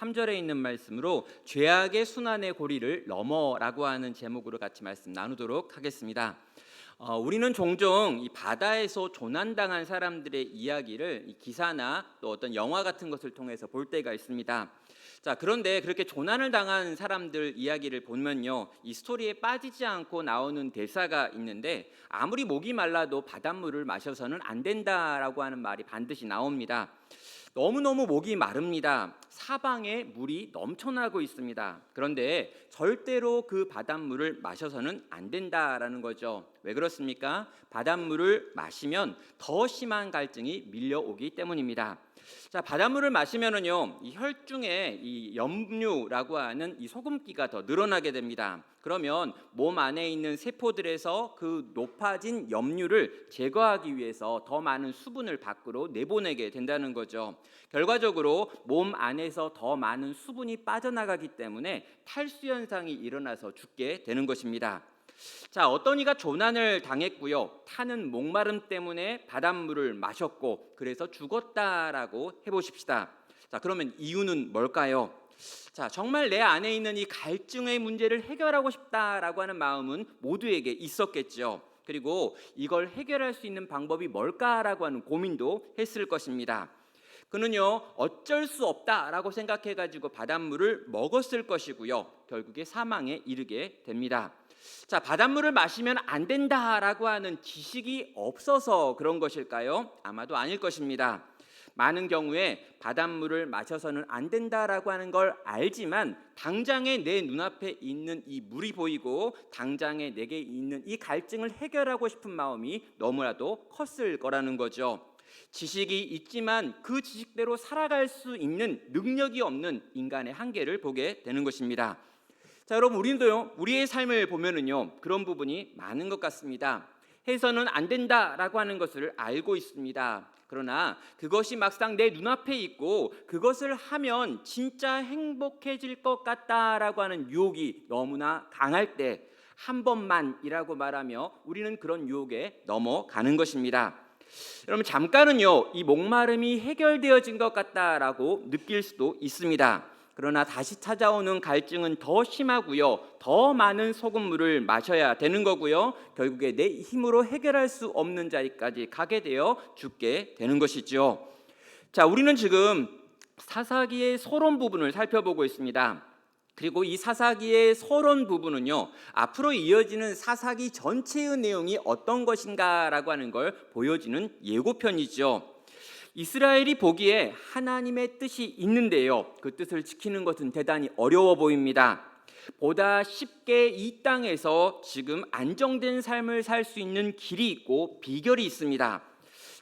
23절에 있는 말씀으로 죄악의 순환의 고리를 넘어라고 하는 제목으로 같이 말씀 나누도록 하겠습니다. 우리는 종종 이 바다에서 조난당한 사람들의 이야기를 이 기사나 또 어떤 영화 같은 것을 통해서 볼 때가 있습니다. 자, 그런데 그렇게 조난을 당한 사람들 이야기를 보면요, 이 스토리에 빠지지 않고 나오는 대사가 있는데, 아무리 목이 말라도 바닷물을 마셔서는 안 된다라고 하는 말이 반드시 나옵니다. 너무너무 목이 마릅니다. 사방에 물이 넘쳐나고 있습니다. 그런데 절대로 그 바닷물을 마셔서는 안 된다라는 거죠. 왜 그렇습니까? 바닷물을 마시면 더 심한 갈증이 밀려오기 때문입니다. 자, 바닷물을 마시면은요, 이 혈중에 이 염류라고 하는 이 소금기가 더 늘어나게 됩니다. 그러면 몸 안에 있는 세포들에서 그 높아진 염류를 제거하기 위해서 더 많은 수분을 밖으로 내보내게 된다는 거죠. 결과적으로 몸 안에서 더 많은 수분이 빠져나가기 때문에 탈수 현상이 일어나서 죽게 되는 것입니다. 자, 어떤 이가 조난을 당했고요, 타는 목마름 때문에 바닷물을 마셨고 그래서 죽었다라고 해보십시다. 자, 그러면 이유는 뭘까요? 자, 정말 내 안에 있는 이 갈증의 문제를 해결하고 싶다라고 하는 마음은 모두에게 있었겠죠. 그리고 이걸 해결할 수 있는 방법이 뭘까라고 하는 고민도 했을 것입니다. 그는요, 어쩔 수 없다라고 생각해가지고 바닷물을 먹었을 것이고요, 결국에 사망에 이르게 됩니다. 자, 바닷물을 마시면 안 된다라고 하는 지식이 없어서 그런 것일까요? 아마도 아닐 것입니다. 많은 경우에 바닷물을 마셔서는 안 된다라고 하는 걸 알지만 당장에 내 눈앞에 있는 이 물이 보이고 당장에 내게 있는 이 갈증을 해결하고 싶은 마음이 너무나도 컸을 거라는 거죠. 지식이 있지만 그 지식대로 살아갈 수 있는 능력이 없는 인간의 한계를 보게 되는 것입니다. 자, 여러분, 우리도요, 우리의 삶을 보면은요, 그런 부분이 많은 것 같습니다. 해서는 안 된다라고 하는 것을 알고 있습니다. 그러나 그것이 막상 내 눈앞에 있고 그것을 하면 진짜 행복해질 것 같다라고 하는 유혹이 너무나 강할 때 한 번만이라고 말하며 우리는 그런 유혹에 넘어가는 것입니다. 여러분, 잠깐은요, 이 목마름이 해결되어진 것 같다라고 느낄 수도 있습니다. 그러나 다시 찾아오는 갈증은 더 심하고요, 더 많은 소금물을 마셔야 되는 거고요, 결국에 내 힘으로 해결할 수 없는 자리까지 가게 되어 죽게 되는 것이죠. 자, 우리는 지금 사사기의 서론 부분을 살펴보고 있습니다. 그리고 이 사사기의 서론 부분은요, 앞으로 이어지는 사사기 전체의 내용이 어떤 것인가라고 하는 걸 보여주는 예고편이죠. 이스라엘이 보기에 하나님의 뜻이 있는데요, 그 뜻을 지키는 것은 대단히 어려워 보입니다. 보다 쉽게 이 땅에서 지금 안정된 삶을 살 수 있는 길이 있고 비결이 있습니다.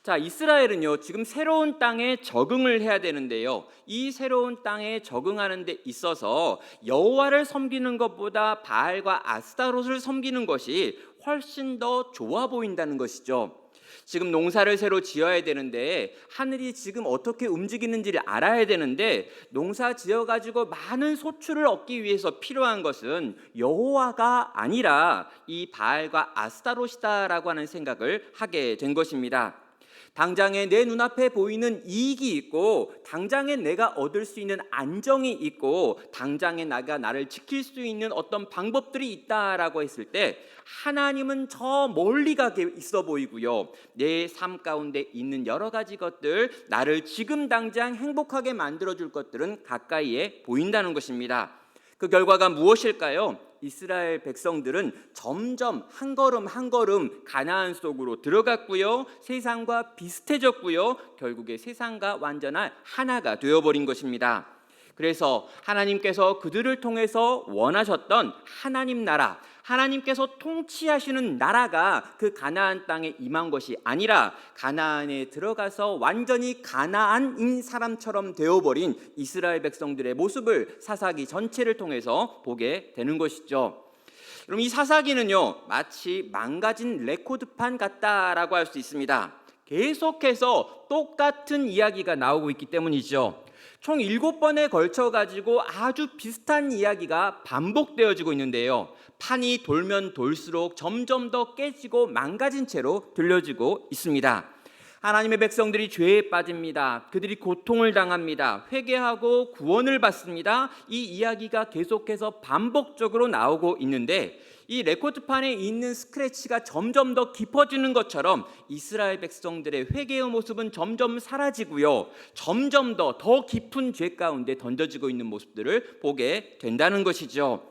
자, 이스라엘은요, 지금 새로운 땅에 적응을 해야 되는데요, 이 새로운 땅에 적응하는 데 있어서 여호와를 섬기는 것보다 바알과 아스타롯을 섬기는 것이 훨씬 더 좋아 보인다는 것이죠. 지금 농사를 새로 지어야 되는데 하늘이 지금 어떻게 움직이는지를 알아야 되는데 농사 지어가지고 많은 소출을 얻기 위해서 필요한 것은 여호와가 아니라 이 바알과 아스타롯이다라고 하는 생각을 하게 된 것입니다. 당장에 내 눈앞에 보이는 이익이 있고 당장에 내가 얻을 수 있는 안정이 있고 당장에 내가 나를 지킬 수 있는 어떤 방법들이 있다라고 했을 때 하나님은 저 멀리 가게 있어 보이고요, 내 삶 가운데 있는 여러 가지 것들, 나를 지금 당장 행복하게 만들어줄 것들은 가까이에 보인다는 것입니다. 그 결과가 무엇일까요? 이스라엘 백성들은 점점 한 걸음 한 걸음 가나안 속으로 들어갔고요, 세상과 비슷해졌고요, 결국에 세상과 완전한 하나가 되어버린 것입니다. 그래서 하나님께서 그들을 통해서 원하셨던 하나님 나라, 하나님께서 통치하시는 나라가 그 가나안 땅에 임한 것이 아니라 가나안에 들어가서 완전히 가나안인 사람처럼 되어버린 이스라엘 백성들의 모습을 사사기 전체를 통해서 보게 되는 것이죠. 그럼 이 사사기는요, 마치 망가진 레코드판 같다라고 할 수 있습니다. 계속해서 똑같은 이야기가 나오고 있기 때문이죠. 총 7번에 걸쳐 가지고 아주 비슷한 이야기가 반복되어지고 있는데요, 판이 돌면 돌수록 점점 더 깨지고 망가진 채로 들려지고 있습니다. 하나님의 백성들이 죄에 빠집니다. 그들이 고통을 당합니다. 회개하고 구원을 받습니다. 이 이야기가 계속해서 반복적으로 나오고 있는데, 이 레코드판에 있는 스크래치가 점점 더 깊어지는 것처럼 이스라엘 백성들의 회개의 모습은 점점 사라지고요, 점점 더 깊은 죄 가운데 던져지고 있는 모습들을 보게 된다는 것이죠.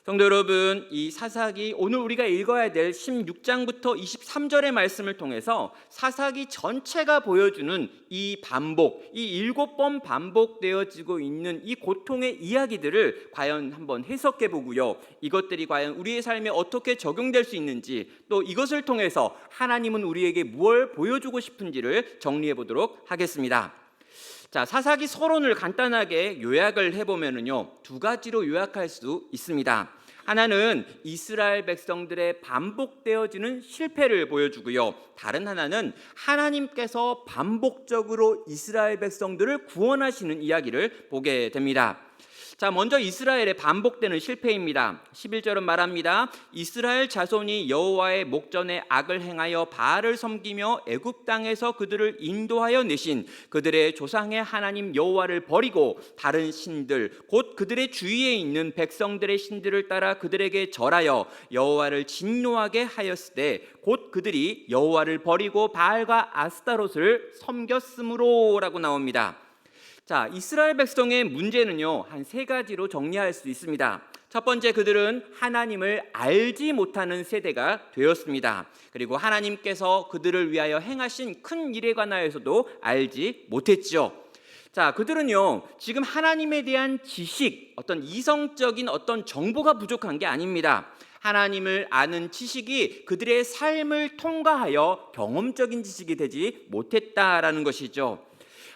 성도 여러분, 이 사사기, 오늘 우리가 읽어야 될 16장부터 23절의 말씀을 통해서 사사기 전체가 보여주는 이 반복, 이 7번 반복되어지고 있는 이 고통의 이야기들을 과연 한번 해석해 보고요, 이것들이 과연 우리의 삶에 어떻게 적용될 수 있는지, 또 이것을 통해서 하나님은 우리에게 무엇을 보여주고 싶은지를 정리해 보도록 하겠습니다. 자, 사사기 서론을 간단하게 요약을 해보면요, 두 가지로 요약할 수 있습니다. 하나는 이스라엘 백성들의 반복되어지는 실패를 보여주고요, 다른 하나는 하나님께서 반복적으로 이스라엘 백성들을 구원하시는 이야기를 보게 됩니다. 자, 먼저 이스라엘의 반복되는 실패입니다. 11절은 말합니다. 이스라엘 자손이 여호와의 목전에 악을 행하여 바알을 섬기며 애굽 땅에서 그들을 인도하여 내신 그들의 조상의 하나님 여호와를 버리고 다른 신들, 곧 그들의 주위에 있는 백성들의 신들을 따라 그들에게 절하여 여호와를 진노하게 하였으되 곧 그들이 여호와를 버리고 바알과 아스타롯을 섬겼으므로라고 나옵니다. 자, 이스라엘 백성의 문제는요, 한 세 가지로 정리할 수 있습니다. 첫 번째, 그들은 하나님을 알지 못하는 세대가 되었습니다. 그리고 하나님께서 그들을 위하여 행하신 큰 일에 관하여서도 알지 못했죠. 자, 그들은요, 지금 하나님에 대한 지식, 어떤 이성적인 어떤 정보가 부족한 게 아닙니다. 하나님을 아는 지식이 그들의 삶을 통과하여 경험적인 지식이 되지 못했다라는 것이죠.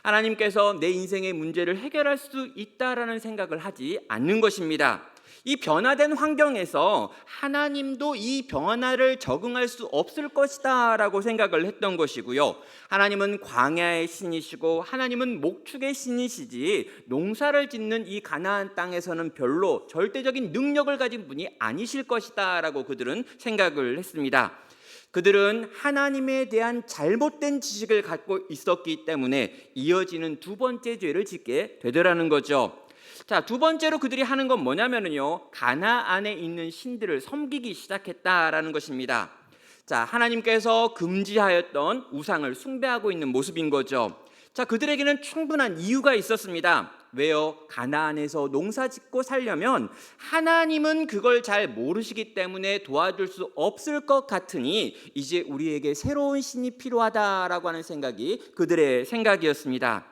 하나님께서 내 인생의 문제를 해결할 수 있다라는 생각을 하지 않는 것입니다. 이 변화된 환경에서 하나님도 이 변화를 적응할 수 없을 것이다 라고 생각을 했던 것이고요, 하나님은 광야의 신이시고 하나님은 목축의 신이시지 농사를 짓는 이 가나안 땅에서는 별로 절대적인 능력을 가진 분이 아니실 것이다 라고 그들은 생각을 했습니다. 그들은 하나님에 대한 잘못된 지식을 갖고 있었기 때문에 이어지는 두 번째 죄를 짓게 되더라는 거죠. 자, 두 번째로 그들이 하는 건 뭐냐면요, 가나안에 있는 신들을 섬기기 시작했다라는 것입니다. 자, 하나님께서 금지하였던 우상을 숭배하고 있는 모습인 거죠. 자, 그들에게는 충분한 이유가 있었습니다. 왜요? 가나안에서 농사짓고 살려면 하나님은 그걸 잘 모르시기 때문에 도와줄 수 없을 것 같으니 이제 우리에게 새로운 신이 필요하다라고 하는 생각이 그들의 생각이었습니다.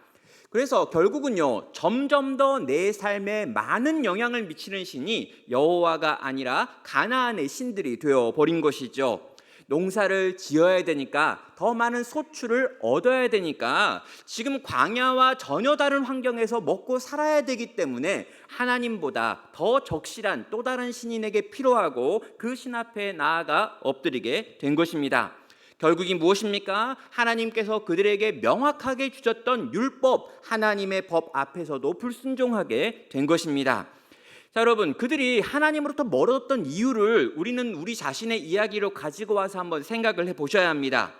그래서 결국은요, 점점 더 내 삶에 많은 영향을 미치는 신이 여호와가 아니라 가나안의 신들이 되어버린 것이죠. 농사를 지어야 되니까, 더 많은 소출을 얻어야 되니까, 지금 광야와 전혀 다른 환경에서 먹고 살아야 되기 때문에 하나님보다 더 적실한 또 다른 신이 내게 필요하고 그 신 앞에 나아가 엎드리게 된 것입니다. 결국이 무엇입니까? 하나님께서 그들에게 명확하게 주셨던 율법, 하나님의 법 앞에서도 불순종하게 된 것입니다. 자, 여러분, 그들이 하나님으로부터 멀어졌던 이유를 우리는 우리 자신의 이야기로 가지고 와서 한번 생각을 해보셔야 합니다.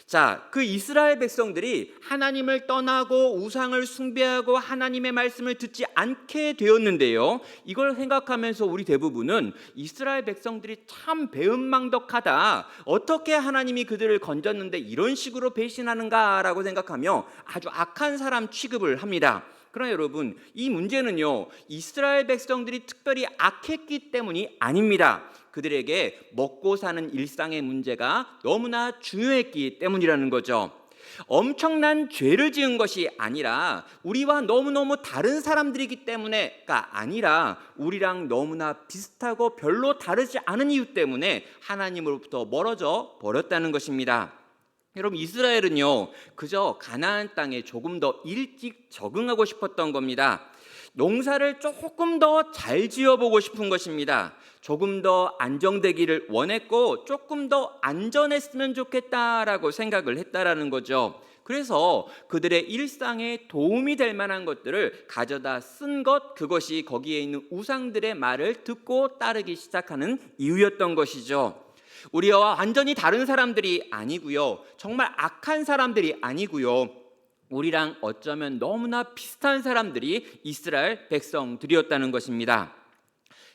자, 그 이스라엘 백성들이 하나님을 떠나고 우상을 숭배하고 하나님의 말씀을 듣지 않게 되었는데요, 이걸 생각하면서 우리 대부분은 이스라엘 백성들이 참 배은망덕하다, 어떻게 하나님이 그들을 건졌는데 이런 식으로 배신하는가라고 생각하며 아주 악한 사람 취급을 합니다. 그러나 여러분, 이 문제는요, 이스라엘 백성들이 특별히 악했기 때문이 아닙니다. 그들에게 먹고 사는 일상의 문제가 너무나 중요했기 때문이라는 거죠. 엄청난 죄를 지은 것이 아니라 우리와 너무너무 다른 사람들이기 때문에가 아니라 우리랑 너무나 비슷하고 별로 다르지 않은 이유 때문에 하나님으로부터 멀어져 버렸다는 것입니다. 여러분, 이스라엘은요, 그저 가나안 땅에 조금 더 일찍 적응하고 싶었던 겁니다. 농사를 조금 더 잘 지어보고 싶은 것입니다. 조금 더 안정되기를 원했고 조금 더 안전했으면 좋겠다라고 생각을 했다라는 거죠. 그래서 그들의 일상에 도움이 될 만한 것들을 가져다 쓴 것, 그것이 거기에 있는 우상들의 말을 듣고 따르기 시작하는 이유였던 것이죠. 우리와 완전히 다른 사람들이 아니고요. 정말 악한 사람들이 아니고요. 우리랑 어쩌면 너무나 비슷한 사람들이 이스라엘 백성들이었다는 것입니다.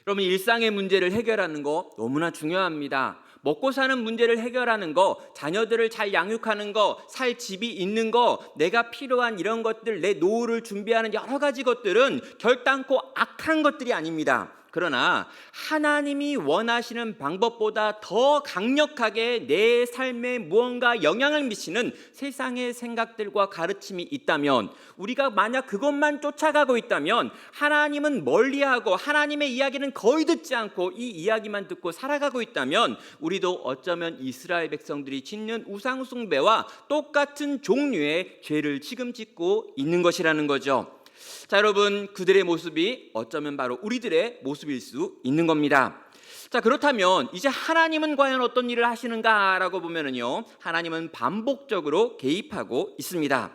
여러분, 일상의 문제를 해결하는 거 너무나 중요합니다. 먹고 사는 문제를 해결하는 거, 자녀들을 잘 양육하는 거, 살 집이 있는 거, 내가 필요한 이런 것들, 내 노후를 준비하는 여러 가지 것들은 결단코 악한 것들이 아닙니다. 그러나 하나님이 원하시는 방법보다 더 강력하게 내 삶에 무언가 영향을 미치는 세상의 생각들과 가르침이 있다면, 우리가 만약 그것만 쫓아가고 있다면, 하나님은 멀리하고 하나님의 이야기는 거의 듣지 않고 이 이야기만 듣고 살아가고 있다면, 우리도 어쩌면 이스라엘 백성들이 짓는 우상 숭배와 똑같은 종류의 죄를 지금 짓고 있는 것이라는 거죠. 자, 여러분, 그들의 모습이 어쩌면 바로 우리들의 모습일 수 있는 겁니다. 자, 그렇다면 이제 하나님은 과연 어떤 일을 하시는가라고 보면은요, 하나님은 반복적으로 개입하고 있습니다.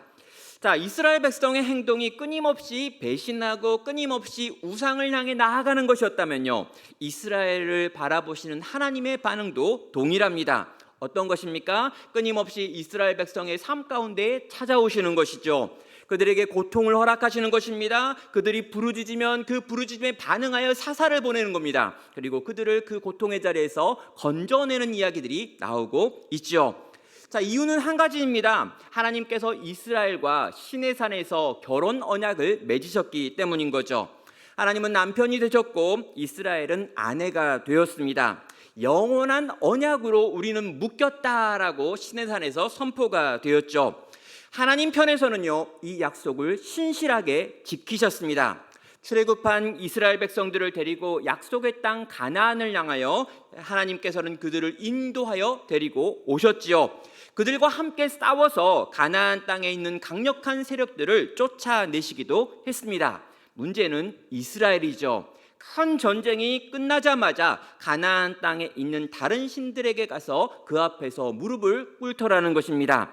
자, 이스라엘 백성의 행동이 끊임없이 배신하고 끊임없이 우상을 향해 나아가는 것이었다면요, 이스라엘을 바라보시는 하나님의 반응도 동일합니다. 어떤 것입니까? 끊임없이 이스라엘 백성의 삶 가운데 찾아오시는 것이죠. 그들에게 고통을 허락하시는 것입니다. 그들이 부르짖으면 그 부르짖음에 반응하여 사사를 보내는 겁니다. 그리고 그들을 그 고통의 자리에서 건져내는 이야기들이 나오고 있죠. 자, 이유는 한 가지입니다. 하나님께서 이스라엘과 시내산에서 결혼 언약을 맺으셨기 때문인 거죠. 하나님은 남편이 되셨고 이스라엘은 아내가 되었습니다. 영원한 언약으로 우리는 묶였다라고 시내산에서 선포가 되었죠. 하나님 편에서는요, 이 약속을 신실하게 지키셨습니다. 출애굽한 이스라엘 백성들을 데리고 약속의 땅 가나안을 향하여 하나님께서는 그들을 인도하여 데리고 오셨지요. 그들과 함께 싸워서 가나안 땅에 있는 강력한 세력들을 쫓아내시기도 했습니다. 문제는 이스라엘이죠. 큰 전쟁이 끝나자마자 가나안 땅에 있는 다른 신들에게 가서 그 앞에서 무릎을 꿇더라는 것입니다.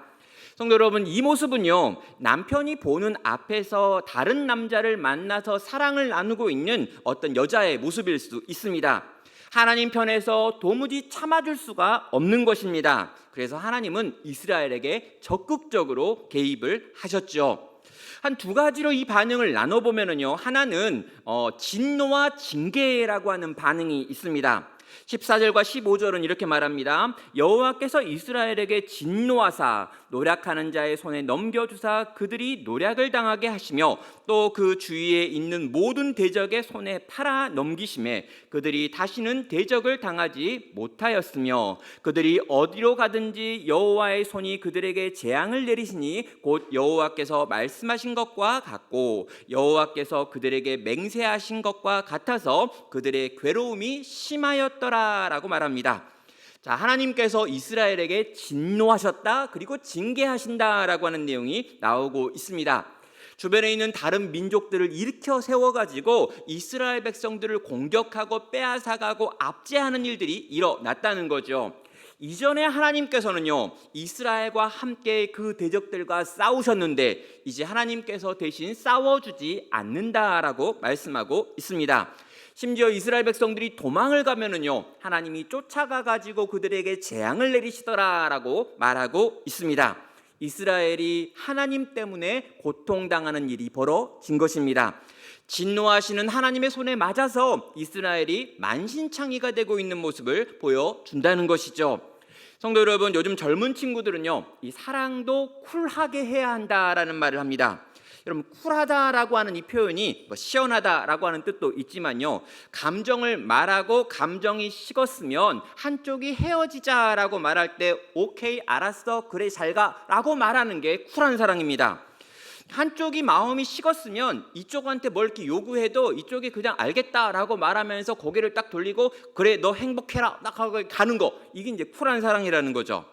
성도 여러분, 이 모습은요, 남편이 보는 앞에서 다른 남자를 만나서 사랑을 나누고 있는 어떤 여자의 모습일 수 있습니다. 하나님 편에서 도무지 참아줄 수가 없는 것입니다. 그래서 하나님은 이스라엘에게 적극적으로 개입을 하셨죠. 한 두 가지로 이 반응을 나눠보면요, 하나는 진노와 징계라고 하는 반응이 있습니다. 14절과 15절은 이렇게 말합니다. 여호와께서 이스라엘에게 진노하사 노략하는 자의 손에 넘겨주사 그들이 노략을 당하게 하시며 또 그 주위에 있는 모든 대적의 손에 팔아 넘기심에 그들이 다시는 대적을 당하지 못하였으며 그들이 어디로 가든지 여호와의 손이 그들에게 재앙을 내리시니 곧 여호와께서 말씀하신 것과 같고 여호와께서 그들에게 맹세하신 것과 같아서 그들의 괴로움이 심하였더라라고 말합니다. 자, 하나님께서 이스라엘에게 진노하셨다, 그리고 징계하신다라고 하는 내용이 나오고 있습니다. 주변에 있는 다른 민족들을 일으켜 세워가지고 이스라엘 백성들을 공격하고 빼앗아가고 압제하는 일들이 일어났다는 거죠. 이전에 하나님께서는요, 이스라엘과 함께 그 대적들과 싸우셨는데 이제 하나님께서 대신 싸워주지 않는다라고 말씀하고 있습니다. 심지어 이스라엘 백성들이 도망을 가면은요, 하나님이 쫓아가 가지고 그들에게 재앙을 내리시더라라고 말하고 있습니다. 이스라엘이 하나님 때문에 고통당하는 일이 벌어진 것입니다. 진노하시는 하나님의 손에 맞아서 이스라엘이 만신창이가 되고 있는 모습을 보여준다는 것이죠. 성도 여러분, 요즘 젊은 친구들은요, 이 사랑도 쿨하게 해야 한다라는 말을 합니다. 여러분, 쿨하다라고 하는 이 표현이 시원하다라고 하는 뜻도 있지만요, 감정을 말하고 감정이 식었으면 한쪽이 헤어지자라고 말할 때 오케이, 알았어, 그래, 잘 가라고 말하는 게 쿨한 사랑입니다. 한쪽이 마음이 식었으면 이쪽한테 뭘 이렇게 요구해도 이쪽이 그냥 알겠다라고 말하면서 고개를 딱 돌리고 그래, 너 행복해라 딱 하고 가는 거, 이게 이제 쿨한 사랑이라는 거죠.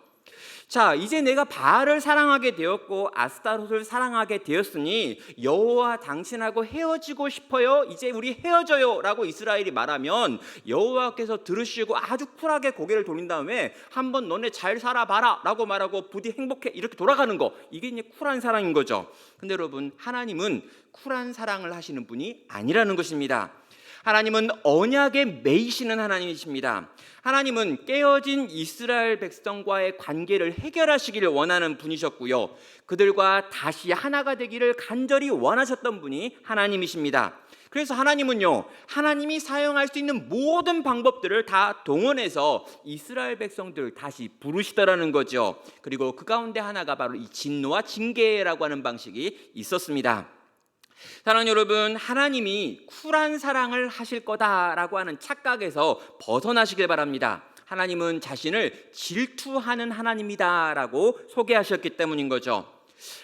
자, 이제 내가 바알을 사랑하게 되었고 아스타롯을 사랑하게 되었으니 여호와 당신하고 헤어지고 싶어요, 이제 우리 헤어져요 라고 이스라엘이 말하면 여호와께서 들으시고 아주 쿨하게 고개를 돌린 다음에 한번 너네 잘 살아봐라 라고 말하고 부디 행복해 이렇게 돌아가는 거, 이게 이제 쿨한 사랑인 거죠. 근데 여러분, 하나님은 쿨한 사랑을 하시는 분이 아니라는 것입니다. 하나님은 언약에 매이시는 하나님이십니다. 하나님은 깨어진 이스라엘 백성과의 관계를 해결하시기를 원하는 분이셨고요, 그들과 다시 하나가 되기를 간절히 원하셨던 분이 하나님이십니다. 그래서 하나님은요, 하나님이 사용할 수 있는 모든 방법들을 다 동원해서 이스라엘 백성들을 다시 부르시더라는 거죠. 그리고 그 가운데 하나가 바로 이 진노와 징계라고 하는 방식이 있었습니다. 사랑하는 여러분, 하나님이 쿨한 사랑을 하실 거다라고 하는 착각에서 벗어나시길 바랍니다. 하나님은 자신을 질투하는 하나님이다라고 소개하셨기 때문인 거죠.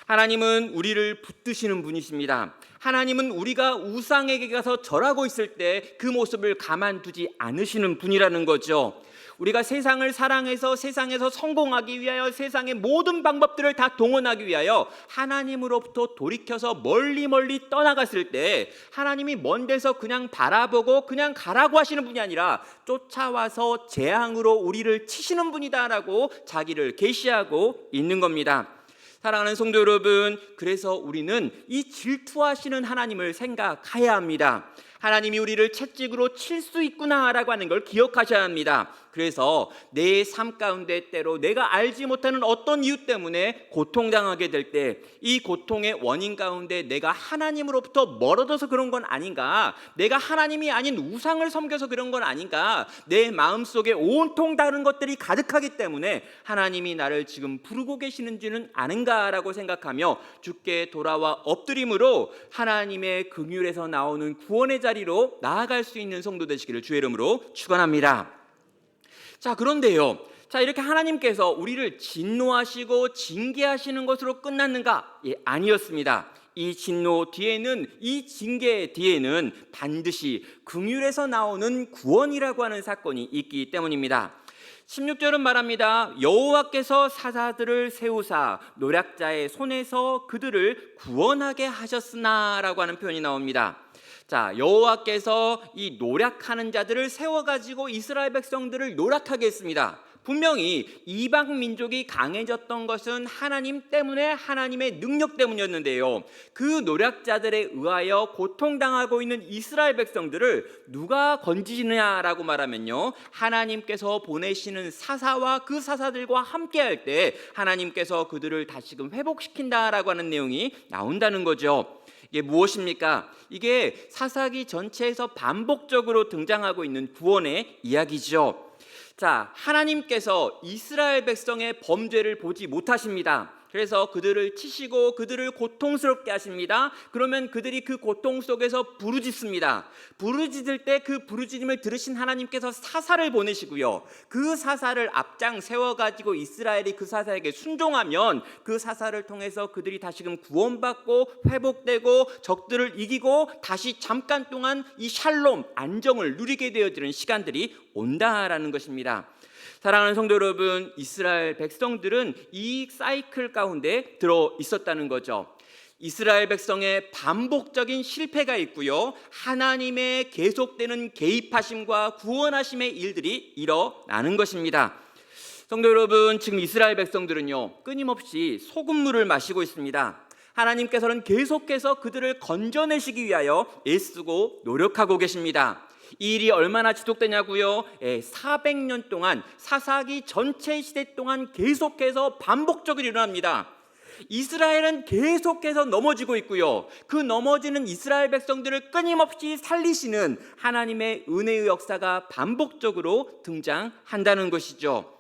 하나님은 우리를 붙드시는 분이십니다. 하나님은 우리가 우상에게 가서 절하고 있을 때 그 모습을 가만두지 않으시는 분이라는 거죠. 우리가 세상을 사랑해서 세상에서 성공하기 위하여 세상의 모든 방법들을 다 동원하기 위하여 하나님으로부터 돌이켜서 멀리 떠나갔을 때 하나님이 먼 데서 그냥 바라보고 그냥 가라고 하시는 분이 아니라 쫓아와서 재앙으로 우리를 치시는 분이다라고 자기를 계시하고 있는 겁니다. 사랑하는 성도 여러분, 그래서 우리는 이 질투하시는 하나님을 생각해야 합니다. 하나님이 우리를 채찍으로 칠 수 있구나라고 하는 걸 기억하셔야 합니다. 그래서 내 삶 가운데 때로 내가 알지 못하는 어떤 이유 때문에 고통당하게 될 때 이 고통의 원인 가운데 내가 하나님으로부터 멀어져서 그런 건 아닌가, 내가 하나님이 아닌 우상을 섬겨서 그런 건 아닌가, 내 마음속에 온통 다른 것들이 가득하기 때문에 하나님이 나를 지금 부르고 계시는지는 아는가라고 생각하며 주께 돌아와 엎드림으로 하나님의 긍휼에서 나오는 구원의 자리로 나아갈 수 있는 성도 되시기를 주의 이름으로 축원합니다. 자, 그런데요, 이렇게 하나님께서 우리를 진노하시고 징계하시는 것으로 끝났는가? 아니었습니다. 이 진노 뒤에는, 이 징계 뒤에는 반드시 긍휼에서 나오는 구원이라고 하는 사건이 있기 때문입니다. 16절은 말합니다. 여호와께서 사사들을 세우사 노략자의 손에서 그들을 구원하게 하셨으나라고 하는 표현이 나옵니다. 자, 여호와께서 이 노략하는 자들을 세워가지고 이스라엘 백성들을 노략하게 했습니다. 분명히 이방 민족이 강해졌던 것은 하나님 때문에, 하나님의 능력 때문이었는데요, 그 노략자들에 의하여 고통당하고 있는 이스라엘 백성들을 누가 건지느냐라고 말하면요, 하나님께서 보내시는 사사와 그 사사들과 함께할 때 하나님께서 그들을 다시금 회복시킨다라고 하는 내용이 나온다는 거죠. 이게 무엇입니까? 이게 사사기 전체에서 반복적으로 등장하고 있는 구원의 이야기죠. 자, 하나님께서 이스라엘 백성의 범죄를 보지 못하십니다. 그래서 그들을 치시고 그들을 고통스럽게 하십니다. 그러면 그들이 그 고통 속에서 부르짖습니다. 부르짖을 때 그 부르짖음을 들으신 하나님께서 사사를 보내시고요, 그 사사를 앞장 세워가지고 이스라엘이 그 사사에게 순종하면 그 사사를 통해서 그들이 다시금 구원받고 회복되고 적들을 이기고 다시 잠깐 동안 이 샬롬, 안정을 누리게 되어지는 시간들이 온다라는 것입니다. 사랑하는 성도 여러분, 이스라엘 백성들은 이 사이클 가운데 들어 있었다는 거죠. 이스라엘 백성의 반복적인 실패가 있고요, 하나님의 계속되는 개입하심과 구원하심의 일들이 일어나는 것입니다. 성도 여러분, 지금 이스라엘 백성들은요, 끊임없이 소금물을 마시고 있습니다. 하나님께서는 계속해서 그들을 건져내시기 위하여 애쓰고 노력하고 계십니다. 이 일이 얼마나 지속되냐고요? 400년 동안, 사사기 전체 시대 동안 계속해서 반복적으로 일어납니다. 이스라엘은 계속해서 넘어지고 있고요, 그 넘어지는 이스라엘 백성들을 끊임없이 살리시는 하나님의 은혜의 역사가 반복적으로 등장한다는 것이죠.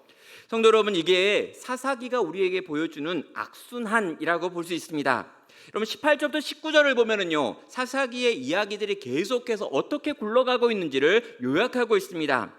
성도 여러분, 이게 사사기가 우리에게 보여주는 악순환이라고 볼 수 있습니다. 여러분, 18절부터 19절을 보면은요, 사사기의 이야기들이 계속해서 어떻게 굴러가고 있는지를 요약하고 있습니다.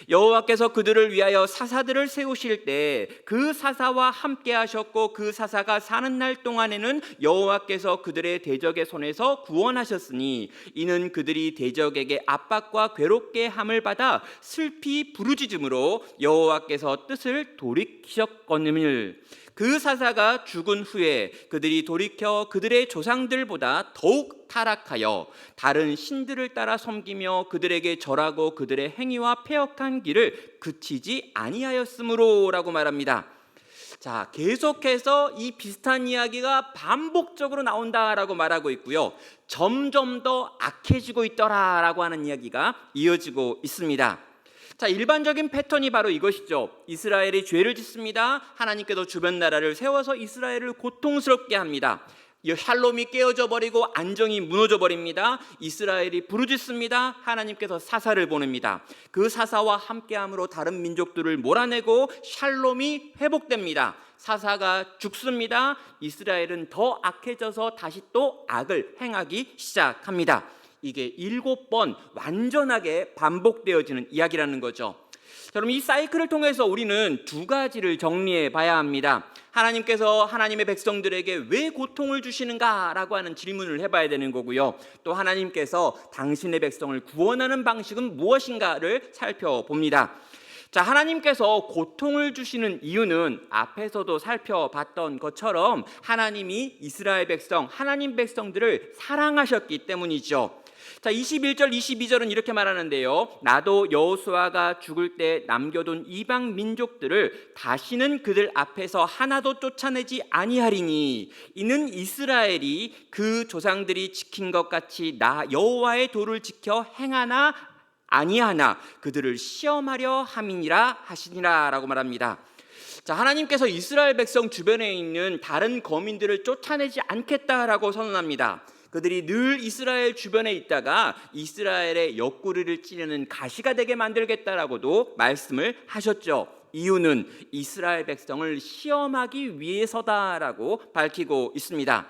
여호와께서 그들을 위하여 사사들을 세우실 때 그 사사와 함께 하셨고 그 사사가 사는 날 동안에는 여호와께서 그들의 대적의 손에서 구원하셨으니 이는 그들이 대적에게 압박과 괴롭게 함을 받아 슬피 부르짖음으로 여호와께서 뜻을 돌이키셨거늘. 그 사사가 죽은 후에 그들이 돌이켜 그들의 조상들보다 더욱 타락하여 다른 신들을 따라 섬기며 그들에게 절하고 그들의 행위와 패역한 길을 그치지 아니하였으므로라고 말합니다. 자, 계속해서 이 비슷한 이야기가 반복적으로 나온다라고 말하고 있고요. 점점 더 악해지고 있더라라고 하는 이야기가 이어지고 있습니다. 자, 일반적인 패턴이 바로 이것이죠. 이스라엘이 죄를 짓습니다. 하나님께서 주변 나라를 세워서 이스라엘을 고통스럽게 합니다. 이 샬롬이 깨어져 버리고 안정이 무너져 버립니다. 이스라엘이 부르짖습니다. 하나님께서 사사를 보냅니다. 그 사사와 함께함으로 다른 민족들을 몰아내고 샬롬이 회복됩니다. 사사가 죽습니다. 이스라엘은 더 악해져서 다시 또 악을 행하기 시작합니다. 이게 7번 완전하게 반복되어지는 이야기라는 거죠. 그럼 이 사이클을 통해서 우리는 두 가지를 정리해 봐야 합니다. 하나님께서 하나님의 백성들에게 왜 고통을 주시는가라고 하는 질문을 해봐야 되는 거고요. 또 하나님께서 당신의 백성을 구원하는 방식은 무엇인가를 살펴봅니다. 자, 하나님께서 고통을 주시는 이유는 앞에서도 살펴봤던 것처럼 하나님이 이스라엘 백성, 하나님 백성들을 사랑하셨기 때문이죠. 자, 21절 22절은 이렇게 말하는데요. 나도 여호수아가 죽을 때 남겨둔 이방 민족들을 다시는 그들 앞에서 하나도 쫓아내지 아니하리니 이는 이스라엘이 그 조상들이 지킨 것 같이 나 여호와의 도를 지켜 행하나 아니하나 그들을 시험하려 함이니라 하시니라 라고 말합니다. 자, 하나님께서 이스라엘 백성 주변에 있는 다른 거민들을 쫓아내지 않겠다라고 선언합니다. 그들이 늘 이스라엘 주변에 있다가 이스라엘의 옆구리를 찌르는 가시가 되게 만들겠다라고도 말씀을 하셨죠. 이유는 이스라엘 백성을 시험하기 위해서다라고 밝히고 있습니다.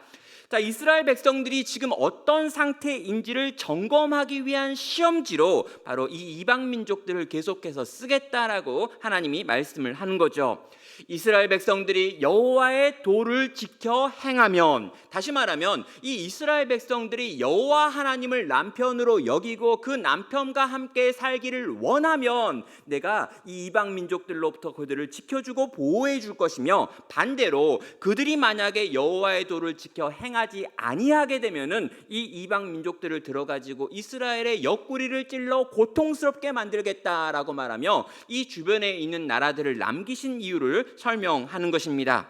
자, 이스라엘 백성들이 지금 어떤 상태인지를 점검하기 위한 시험지로 바로 이 이방 민족들을 계속해서 쓰겠다라고 하나님이 말씀을 하는 거죠. 이스라엘 백성들이 여호와의 도를 지켜 행하면, 다시 말하면 이 이스라엘 백성들이 여호와 하나님을 남편으로 여기고 그 남편과 함께 살기를 원하면 내가 이 이방 민족들로부터 그들을 지켜주고 보호해 줄 것이며, 반대로 그들이 만약에 여호와의 도를 지켜 행하지 아니하게 되면은 이 이방 민족들을 들어가지고 이스라엘의 옆구리를 찔러 고통스럽게 만들겠다라고 말하며 이 주변에 있는 나라들을 남기신 이유를 설명하는 것입니다.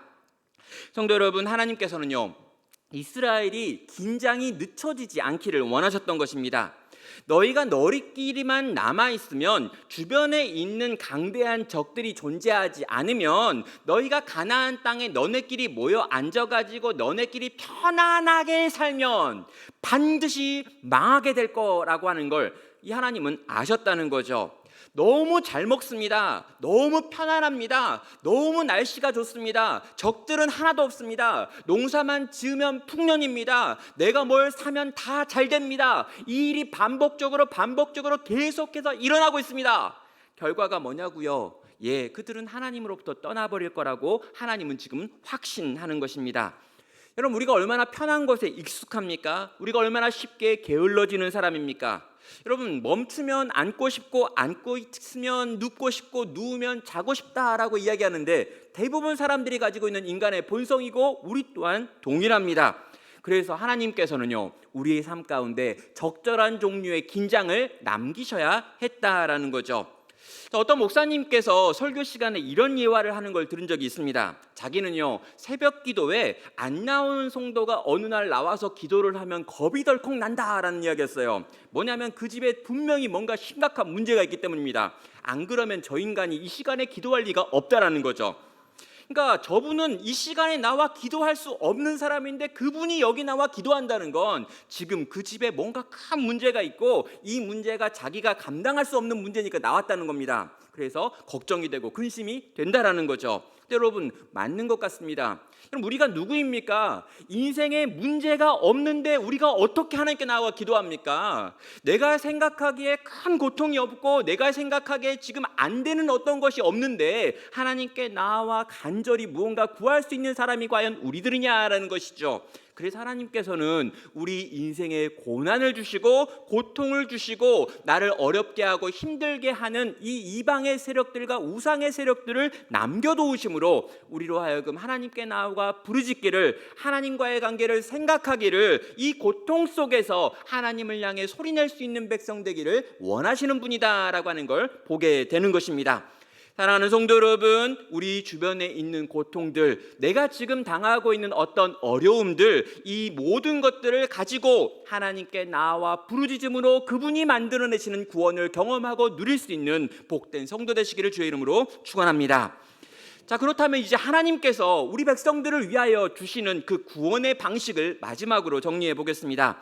성도 여러분, 하나님께서는요, 이스라엘이 긴장이 늦춰지지 않기를 원하셨던 것입니다. 너희가 너희끼리만 남아있으면 주변에 있는 강대한 적들이 존재하지 않으면 너희가 가나안 땅에 너네끼리 모여 앉아가지고 너네끼리 편안하게 살면 반드시 망하게 될 거라고 하는 걸 이 하나님은 아셨다는 거죠. 너무 잘 먹습니다. 너무 편안합니다. 너무 날씨가 좋습니다. 적들은 하나도 없습니다. 농사만 지으면 풍년입니다. 내가 뭘 사면 다 잘 됩니다. 이 일이 반복적으로 계속해서 일어나고 있습니다. 결과가 뭐냐고요? 예, 그들은 하나님으로부터 떠나버릴 거라고 하나님은 지금 확신하는 것입니다. 여러분, 우리가 얼마나 편한 것에 익숙합니까? 우리가 얼마나 쉽게 게을러지는 사람입니까? 여러분, 멈추면 앉고 싶고, 앉고 있으면 눕고 싶고, 누우면 자고 싶다라고 이야기하는데 대부분 사람들이 가지고 있는 인간의 본성이고 우리 또한 동일합니다. 그래서 하나님께서는요, 우리의 삶 가운데 적절한 종류의 긴장을 남기셔야 했다라는 거죠. 어떤 목사님께서 설교 시간에 이런 예화를 하는 걸 들은 적이 있습니다. 자기는요, 새벽 기도에 안 나오는 성도가 어느 날 나와서 기도를 하면 겁이 덜컥 난다라는 이야기였어요. 뭐냐면 그 집에 분명히 뭔가 심각한 문제가 있기 때문입니다. 안 그러면 저 인간이 이 시간에 기도할 리가 없다라는 거죠. 그러니까 저분은 이 시간에 나와 기도할 수 없는 사람인데 그분이 여기 나와 기도한다는 건 지금 그 집에 뭔가 큰 문제가 있고 이 문제가 자기가 감당할 수 없는 문제니까 나왔다는 겁니다. 그래서 걱정이 되고 근심이 된다라는 거죠. 근데 여러분, 맞는 것 같습니다. 그럼 우리가 누구입니까? 인생에 문제가 없는데 우리가 어떻게 하나님께 나와 기도합니까? 내가 생각하기에 큰 고통이 없고 내가 생각하기에 지금 안 되는 어떤 것이 없는데 하나님께 나와 간절히 무언가 구할 수 있는 사람이 과연 우리들이냐라는 것이죠. 그래서 하나님께서는 우리 인생에 고난을 주시고 고통을 주시고 나를 어렵게 하고 힘들게 하는 이 이방의 세력들과 우상의 세력들을 남겨두심으로 우리로 하여금 하나님께 나아가 부르짖기를, 하나님과의 관계를 생각하기를, 이 고통 속에서 하나님을 향해 소리낼 수 있는 백성 되기를 원하시는 분이다라고 하는 걸 보게 되는 것입니다. 사랑하는 성도 여러분, 우리 주변에 있는 고통들, 내가 지금 당하고 있는 어떤 어려움들, 이 모든 것들을 가지고 하나님께 나와 부르짖음으로 그분이 만들어내시는 구원을 경험하고 누릴 수 있는 복된 성도 되시기를 주의 이름으로 축원합니다. 자, 그렇다면 이제 하나님께서 우리 백성들을 위하여 주시는 그 구원의 방식을 마지막으로 정리해 보겠습니다.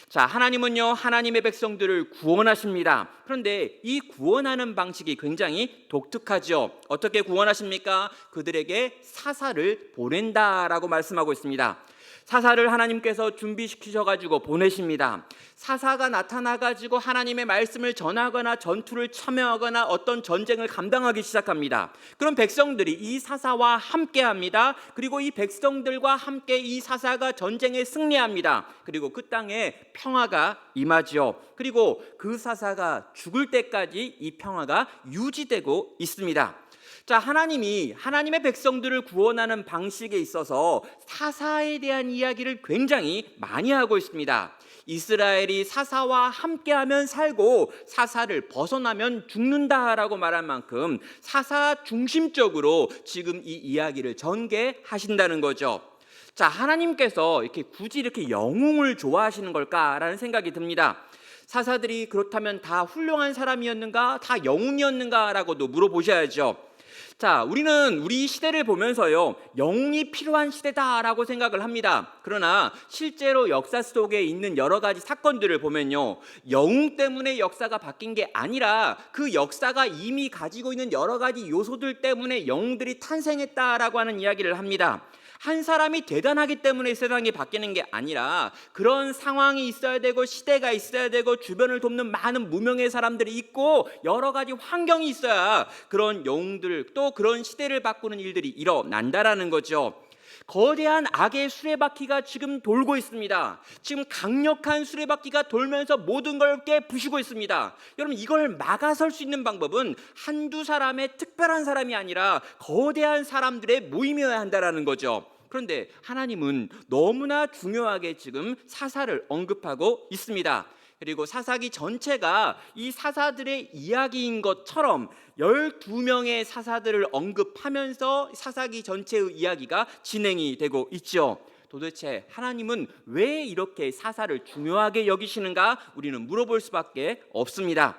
자, 하나님은요, 하나님의 백성들을 구원하십니다. 그런데 이 구원하는 방식이 굉장히 독특하죠. 어떻게 구원하십니까? 그들에게 사사를 보낸다라고 말씀하고 있습니다. 사사를 하나님께서 준비시키셔가지고 보내십니다. 사사가 나타나가지고 하나님의 말씀을 전하거나 전투를 참여하거나 어떤 전쟁을 감당하기 시작합니다. 그럼 백성들이 이 사사와 함께합니다. 그리고 이 백성들과 함께 이 사사가 전쟁에 승리합니다. 그리고 그 땅에 평화가 임하지요. 그리고 그 사사가 죽을 때까지 이 평화가 유지되고 있습니다. 자, 하나님이 하나님의 백성들을 구원하는 방식에 있어서 사사에 대한 이야기를 굉장히 많이 하고 있습니다. 이스라엘이 사사와 함께하면 살고 사사를 벗어나면 죽는다라고 말한 만큼 사사 중심적으로 지금 이 이야기를 전개하신다는 거죠. 자, 하나님께서 굳이 이렇게 영웅을 좋아하시는 걸까라는 생각이 듭니다. 사사들이 그렇다면 다 훌륭한 사람이었는가, 다 영웅이었는가라고도 물어보셔야죠. 자, 우리는 우리 시대를 보면서요, 영웅이 필요한 시대다라고 생각을 합니다. 그러나 실제로 역사 속에 있는 여러 가지 사건들을 보면요, 영웅 때문에 역사가 바뀐 게 아니라 그 역사가 이미 가지고 있는 여러 가지 요소들 때문에 영웅들이 탄생했다라고 하는 이야기를 합니다. 한 사람이 대단하기 때문에 세상이 바뀌는 게 아니라 그런 상황이 있어야 되고 시대가 있어야 되고 주변을 돕는 많은 무명의 사람들이 있고 여러 가지 환경이 있어야 그런 영웅들, 또 그런 시대를 바꾸는 일들이 일어난다라는 거죠. 거대한 악의 수레바퀴가 지금 돌고 있습니다. 지금 강력한 수레바퀴가 돌면서 모든 걸 깨부시고 있습니다. 여러분, 이걸 막아설 수 있는 방법은 한두 사람의 특별한 사람이 아니라 거대한 사람들의 모임이어야 한다는 거죠. 그런데 하나님은 너무나 중요하게 지금 사사를 언급하고 있습니다. 그리고 사사기 전체가 이 사사들의 이야기인 것처럼 12명의 사사들을 언급하면서 사사기 전체의 이야기가 진행이 되고 있죠. 도대체 하나님은 왜 이렇게 사사를 중요하게 여기시는가? 우리는 물어볼 수밖에 없습니다.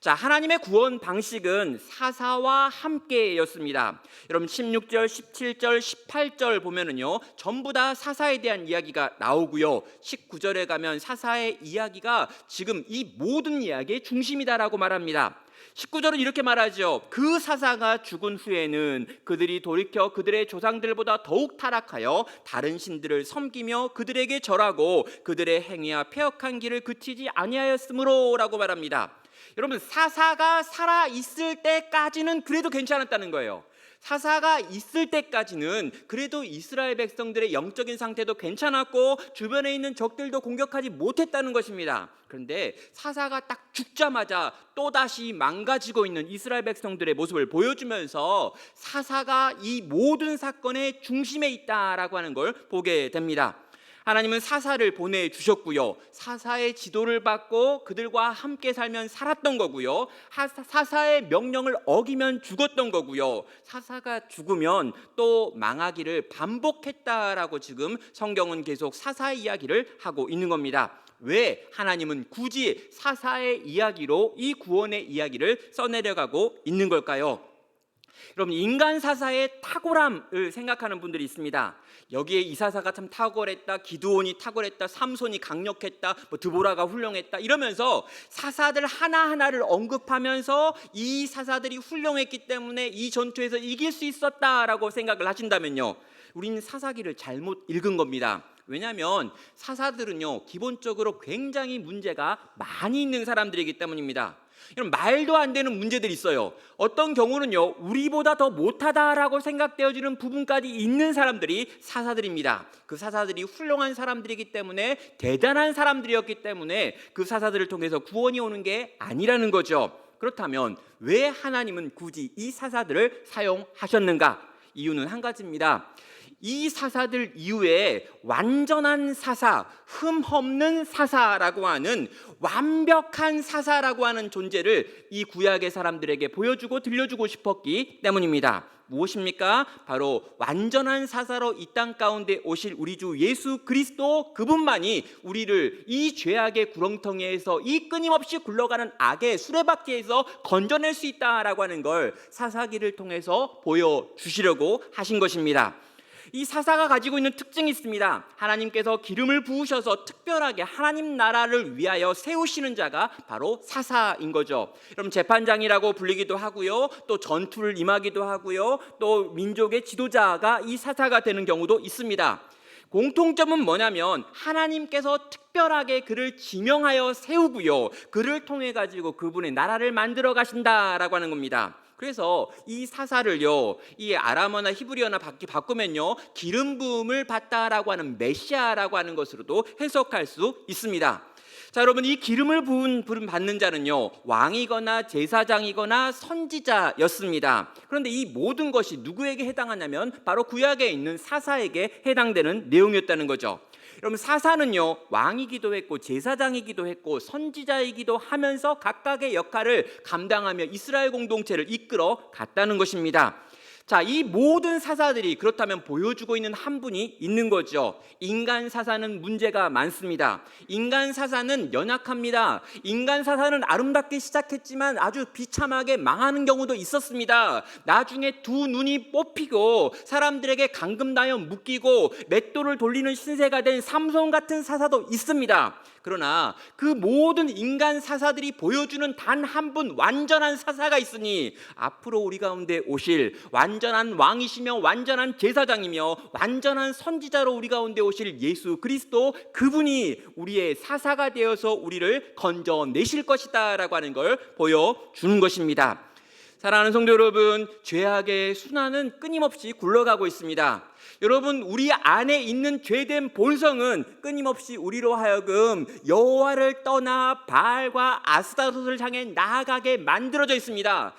자, 하나님의 구원 방식은 사사와 함께였습니다. 여러분 16절, 17절, 18절 보면은요, 전부 다 사사에 대한 이야기가 나오고요. 19절에 가면 사사의 이야기가 지금 이 모든 이야기의 중심이다라고 말합니다. 19절은 이렇게 말하죠. 그 사사가 죽은 후에는 그들이 돌이켜 그들의 조상들보다 더욱 타락하여 다른 신들을 섬기며 그들에게 절하고 그들의 행위와 패역한 길을 그치지 아니하였으므로 라고 말합니다. 여러분, 사사가 살아있을 때까지는 그래도 괜찮았다는 거예요. 사사가 있을 때까지는 그래도 이스라엘 백성들의 영적인 상태도 괜찮았고 주변에 있는 적들도 공격하지 못했다는 것입니다. 그런데 사사가 딱 죽자마자 또다시 망가지고 있는 이스라엘 백성들의 모습을 보여주면서 사사가 이 모든 사건의 중심에 있다라고 하는 걸 보게 됩니다. 하나님은 사사를 보내주셨고요, 사사의 지도를 받고 그들과 함께 살면 살았던 거고요, 사사의 명령을 어기면 죽었던 거고요, 사사가 죽으면 또 망하기를 반복했다라고 지금 성경은 계속 사사의 이야기를 하고 있는 겁니다. 왜 하나님은 굳이 사사의 이야기로 이 구원의 이야기를 써내려가고 있는 걸까요? 여러분, 인간 사사의 탁월함을 생각하는 분들이 있습니다. 여기에 이 사사가 참 탁월했다, 기드온이 탁월했다, 삼손이 강력했다, 드보라가 훌륭했다 이러면서 사사들 하나하나를 언급하면서 이 사사들이 훌륭했기 때문에 이 전투에서 이길 수 있었다라고 생각을 하신다면요, 우리는 사사기를 잘못 읽은 겁니다. 왜냐하면 사사들은요, 기본적으로 굉장히 문제가 많이 있는 사람들이기 때문입니다. 이런 말도 안 되는 문제들이 있어요. 어떤 경우는요, 우리보다 더 못하다라고 생각되어지는 부분까지 있는 사람들이 사사들입니다. 그 사사들이 훌륭한 사람들이기 때문에, 대단한 사람들이었기 때문에 그 사사들을 통해서 구원이 오는 게 아니라는 거죠. 그렇다면 왜 하나님은 굳이 이 사사들을 사용하셨는가? 이유는 한 가지입니다. 이 사사들 이후에 완전한 사사, 흠없는 사사라고 하는 완벽한 사사라고 하는 존재를 이 구약의 사람들에게 보여주고 들려주고 싶었기 때문입니다. 무엇입니까? 바로 완전한 사사로 이 땅 가운데 오실 우리 주 예수 그리스도, 그분만이 우리를 이 죄악의 구렁텅이에서, 이 끊임없이 굴러가는 악의 수레바퀴에서 건져낼 수 있다라고 하는 걸 사사기를 통해서 보여주시려고 하신 것입니다. 이 사사가 가지고 있는 특징이 있습니다. 하나님께서 기름을 부으셔서 특별하게 하나님 나라를 위하여 세우시는 자가 바로 사사인 거죠. 여러분, 재판장이라고 불리기도 하고요, 또 전투를 임하기도 하고요, 또 민족의 지도자가 이 사사가 되는 경우도 있습니다. 공통점은 뭐냐면 하나님께서 특별하게 그를 지명하여 세우고요, 그를 통해 가지고 그분의 나라를 만들어 가신다라고 하는 겁니다. 그래서 이 사사를요, 이 아람어나 히브리어나 바꾸면요, 기름 부음을 받다라고 하는 메시아라고 하는 것으로도 해석할 수 있습니다. 자, 여러분, 이 기름을 부음 받는 자는요, 왕이거나 제사장이거나 선지자였습니다. 그런데 이 모든 것이 누구에게 해당하냐면 바로 구약에 있는 사사에게 해당되는 내용이었다는 거죠. 여러분, 사사는요, 왕이기도 했고 제사장이기도 했고 선지자이기도 하면서 각각의 역할을 감당하며 이스라엘 공동체를 이끌어 갔다는 것입니다. 자, 이 모든 사사들이 그렇다면 보여주고 있는 한 분이 있는 거죠. 인간 사사는 문제가 많습니다. 인간 사사는 연약합니다. 인간 사사는 아름답게 시작했지만 아주 비참하게 망하는 경우도 있었습니다. 나중에 두 눈이 뽑히고 사람들에게 감금당하여 묶이고 맷돌을 돌리는 신세가 된 삼손 같은 사사도 있습니다. 그러나 그 모든 인간 사사들이 보여주는 단 한 분 완전한 사사가 있으니, 앞으로 우리 가운데 오실 완전한 왕이시며 완전한 제사장이며 완전한 선지자로 우리 가운데 오실 예수 그리스도, 그분이 우리의 사사가 되어서 우리를 건져내실 것이다 라고 하는 걸 보여주는 것입니다. 사랑하는 성도 여러분, 죄악의 순환은 끊임없이 굴러가고 있습니다. 여러분, 우리 안에 있는 죄된 본성은 끊임없이 우리로 하여금 여호와를 떠나 바알과 아스타롯을 향해 나아가게 만들어져 있습니다.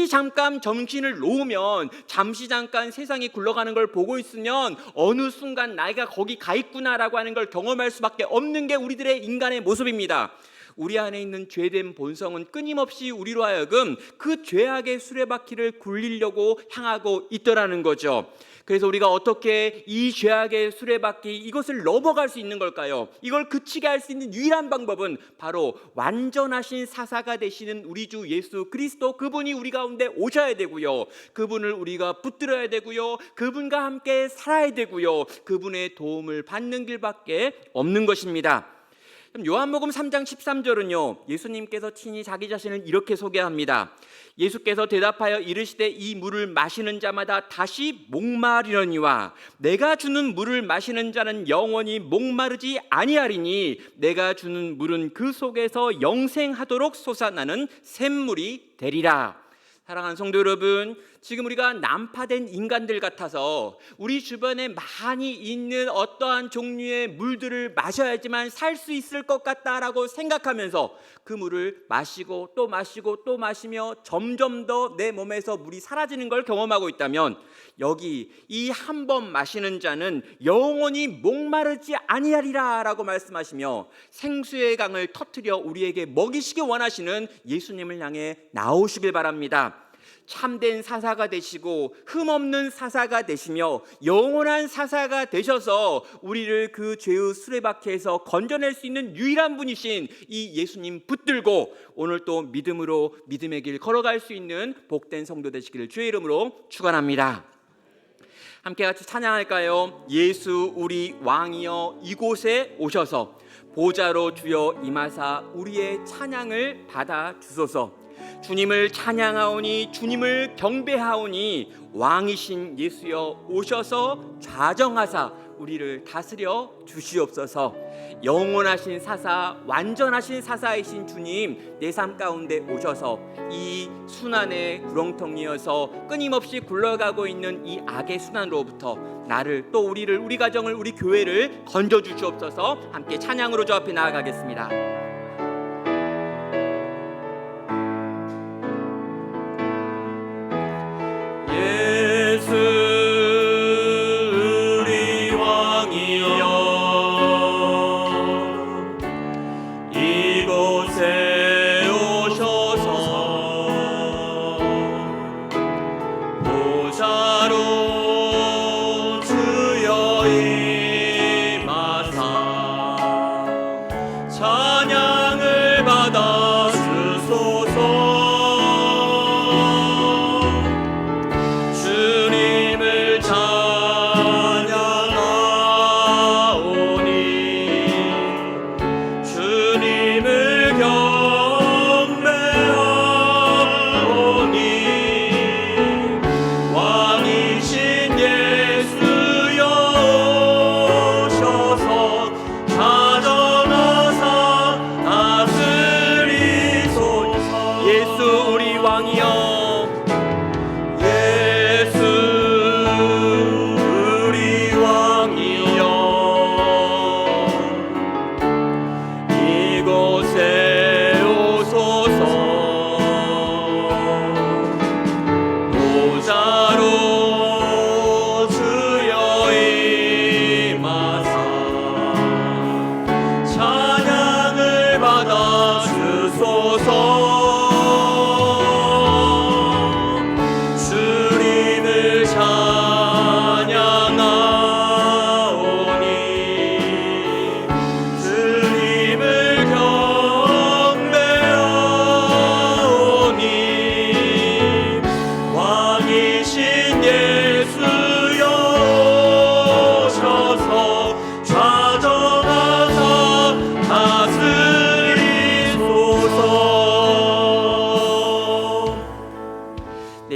잠깐 정신을 놓으면, 잠깐 세상이 굴러가는 걸 보고 있으면 어느 순간 나이가 거기 가 있구나라고 하는 걸 경험할 수밖에 없는 게 우리들의 인간의 모습입니다. 우리 안에 있는 죄된 본성은 끊임없이 우리로 하여금 그 죄악의 수레바퀴를 굴리려고 향하고 있더라는 거죠. 그래서 우리가 어떻게 이 죄악의 수레바퀴, 이것을 넘어갈 수 있는 걸까요? 이걸 그치게 할 수 있는 유일한 방법은 바로 완전하신 사사가 되시는 우리 주 예수 그리스도, 그분이 우리 가운데 오셔야 되고요, 그분을 우리가 붙들어야 되고요, 그분과 함께 살아야 되고요, 그분의 도움을 받는 길밖에 없는 것입니다. 요한복음 3장 13절은요, 예수님께서 친히 자기 자신을 이렇게 소개합니다. 예수께서 대답하여 이르시되 이 물을 마시는 자마다 다시 목마르려니와 내가 주는 물을 마시는 자는 영원히 목마르지 아니하리니 내가 주는 물은 그 속에서 영생하도록 솟아나는 샘물이 되리라. 사랑하는 성도 여러분, 지금 우리가 난파된 인간들 같아서 우리 주변에 많이 있는 어떠한 종류의 물들을 마셔야지만 살 수 있을 것 같다라고 생각하면서 그 물을 마시고 또 마시고 또 마시며 점점 더 내 몸에서 물이 사라지는 걸 경험하고 있다면, 여기 이 한 번 마시는 자는 영원히 목마르지 아니하리라 라고 말씀하시며 생수의 강을 터뜨려 우리에게 먹이시기 원하시는 예수님을 향해 나오시길 바랍니다. 참된 사사가 되시고 흠없는 사사가 되시며 영원한 사사가 되셔서 우리를 그 죄의 수레바퀴에서 건져낼 수 있는 유일한 분이신 이 예수님 붙들고 오늘 또 믿음으로 믿음의 길 걸어갈 수 있는 복된 성도 되시기를 주의 이름으로 축원합니다. 함께 같이 찬양할까요? 예수 우리 왕이여 이곳에 오셔서 보좌로 주여 임하사 우리의 찬양을 받아 주소서. 주님을 찬양하오니 주님을 경배하오니 왕이신 예수여 오셔서 좌정하사 우리를 다스려 주시옵소서. 영원하신 사사, 완전하신 사사이신 주님, 내 삶 가운데 오셔서 이 순환의 구렁텅이어서 끊임없이 굴러가고 있는 이 악의 순환으로부터 나를, 또 우리를, 우리 가정을, 우리 교회를 건져 주시옵소서. 함께 찬양으로 저 앞에 나아가겠습니다. 예수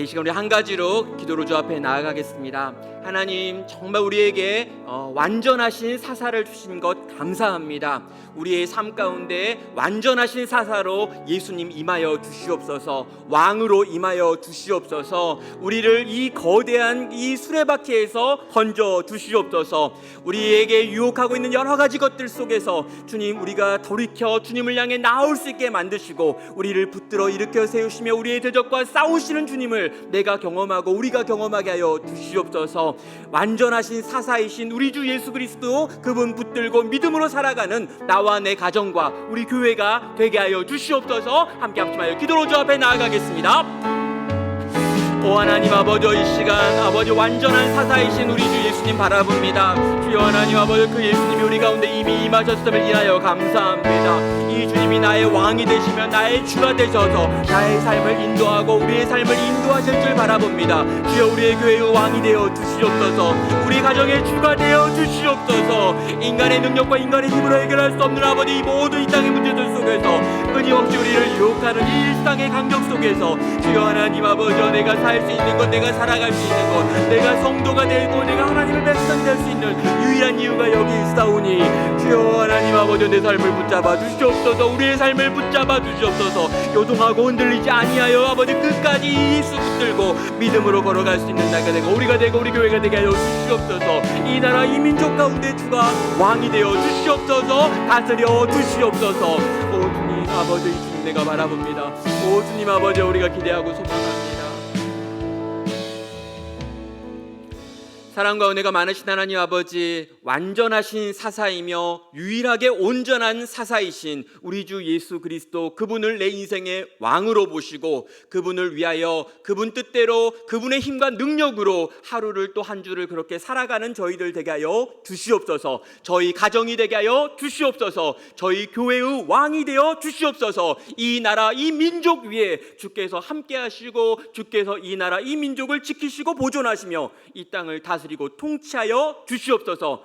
시간 우리 한 가지로 기도로 주 앞에 나아가겠습니다. 하나님, 정말 우리에게 완전하신 사사를 주신 것 감사합니다. 우리의 삶 가운데 완전하신 사사로 예수님 임하여 주시옵소서. 왕으로 임하여 주시옵소서. 우리를 이 거대한 이 수레바퀴에서 건져 주시옵소서. 우리에게 유혹하고 있는 여러 가지 것들 속에서 주님, 우리가 돌이켜 주님을 향해 나올 수 있게 만드시고 우리를 붙들어 일으켜 세우시며 우리의 대적과 싸우시는 주님을 내가 경험하고 우리가 경험하게 하여 주시옵소서. 완전하신 사사이신 우리 주 예수 그리스도, 그분 붙들고 믿음으로 살아가는 나와 내 가정과 우리 교회가 되게 하여 주시옵소서. 함께 합심하여 기도로 주 앞에 나아가겠습니다. 오 하나님 아버지, 이 시간 아버지 완전한 사사이신 우리 주 예수님 바라봅니다. 주여 하나님 아버지, 그 예수님이 우리 가운데 이미 임하셨음을 인하여 감사합니다. 이 주님이 나의 왕이 되시며 나의 주가 되셔서 나의 삶을 인도하고 우리의 삶을 인도하실 줄 바라봅니다. 주여 우리의 교회의 왕이 되어 주시옵소서. 우리 가정의 주가 되어 주시옵소서. 인간의 능력과 인간의 힘으로 해결할 수 없는 아버지, 이 모든 이 땅의 문제들 속에서 끊임없이 우리를 유혹하는 이 일상의 강경 속에서 주여 하나님 아버지, 내가 살 수 있는 것, 내가 살아갈 수 있는 것, 내가 성도가 되고 내가 하나님의 백성이 될 수 있는 유일한 이유가 여기 있사오니 주여 하나님 아버지, 내 삶을 붙잡아 주시옵소서. 우리의 삶을 붙잡아 주시옵소서. 요동하고 흔들리지 아니하여 아버지 끝까지 예수 붙들고 믿음으로 걸어갈 수 있는 나가 되고 우리가 되고 우리 교회가 되게 하여 주시옵소서. 이 나라 이 민족 가운데 주가 왕이 되어 주시옵소서. 다스려 주시옵소서. 오 주님 아버지, 이 주님 내가 바라봅니다. 오 주님 아버지, 우리가 기대하고 소망합니다. 사랑과 은혜가 많으신 하나님 아버지, 완전하신 사사이며 유일하게 온전한 사사이신 우리 주 예수 그리스도, 그분을 내 인생의 왕으로 보시고 그분을 위하여 그분 뜻대로 그분의 힘과 능력으로 하루를 또 한 주를 그렇게 살아가는 저희들 되게 하여 주시옵소서. 저희 가정이 되게 하여 주시옵소서. 저희 교회의 왕이 되어 주시옵소서. 이 나라 이 민족 위에 주께서 함께 하시고 주께서 이 나라 이 민족을 지키시고 보존하시며 이 땅을 다스리고 통치하여 주시옵소서.